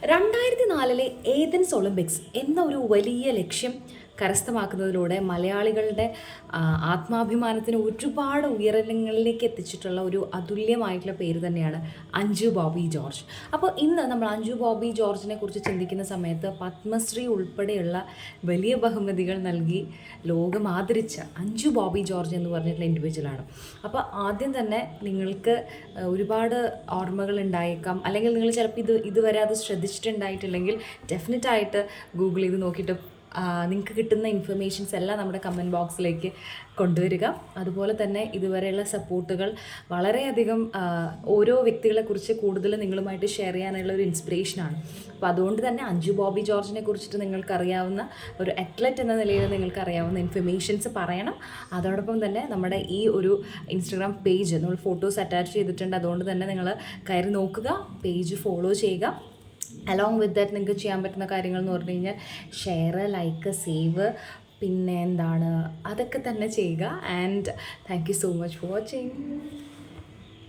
2004 Athens Olympics എന്ന ഒരു വലിയ ലക്ഷ്യം കരസ്ഥമാക്കുന്നതിലൂടെ മലയാളികളുടെ ആത്മാഭിമാനത്തിന് ഒരുപാട് ഉയരങ്ങളിലേക്ക് എത്തിച്ചിട്ടുള്ള ഒരു അതുല്യമായിട്ടുള്ള പേര് തന്നെയാണ് അഞ്ജു ബോബി ജോർജ്. അപ്പോൾ ഇന്ന് നമ്മൾ അഞ്ജു ബോബി ജോർജിനെ കുറിച്ച് ചിന്തിക്കുന്ന സമയത്ത് പത്മശ്രീ ഉൾപ്പെടെയുള്ള വലിയ ബഹുമതികൾ നൽകി ലോകം ആദരിച്ച അഞ്ജു ബോബി ജോർജ് എന്ന് പറഞ്ഞിട്ടുള്ള ഇൻഡിവിജ്വലാണ്. അപ്പോൾ ആദ്യം തന്നെ നിങ്ങൾക്ക് ഒരുപാട് ഓർമ്മകൾ ഉണ്ടായേക്കാം, അല്ലെങ്കിൽ നിങ്ങൾ ചിലപ്പോൾ ഇതുവരെ അത് ശ്രദ്ധിച്ചിട്ടുണ്ടായിട്ടില്ലെങ്കിൽ ഡെഫിനറ്റായിട്ട് ഗൂഗിൾ ചെയ്ത് നോക്കിയിട്ട് നിങ്ങൾക്ക് കിട്ടുന്ന ഇൻഫർമേഷൻസ് എല്ലാം നമ്മുടെ കമൻറ്റ് ബോക്സിലേക്ക് കൊണ്ടുവരിക. അതുപോലെ തന്നെ ഇതുവരെയുള്ള സപ്പോർട്ടുകൾ വളരെയധികം ഓരോ വ്യക്തികളെക്കുറിച്ച് കൂടുതൽ നിങ്ങളുമായിട്ട് ഷെയർ ചെയ്യാനുള്ള ഒരു ഇൻസ്പിറേഷനാണ്. അപ്പോൾ അതുകൊണ്ട് തന്നെ അഞ്ജു ബോബി ജോർജിനെ കുറിച്ചിട്ട് നിങ്ങൾക്കറിയാവുന്ന ഒരു അത്ലറ്റ് എന്ന നിലയിൽ നിങ്ങൾക്കറിയാവുന്ന ഇൻഫർമേഷൻസ് പറയണം. അതോടൊപ്പം തന്നെ നമ്മുടെ ഈ ഒരു ഇൻസ്റ്റഗ്രാം പേജ് നമ്മൾ ഫോട്ടോസ് അറ്റാച്ച് ചെയ്തിട്ടുണ്ട്, അതുകൊണ്ട് തന്നെ നിങ്ങൾ കയറി നോക്കുക, പേജ് ഫോളോ ചെയ്യുക. അലോങ് വിത്ത് ദാറ്റ് നിങ്ങൾക്ക് ചെയ്യാൻ പറ്റുന്ന കാര്യങ്ങൾ എന്ന് പറഞ്ഞു കഴിഞ്ഞാൽ ഷെയർ, ലൈക്ക്, സേവ്, പിന്നെ എന്താണ് അതൊക്കെ തന്നെ ചെയ്യുക. And thank you so much for watching.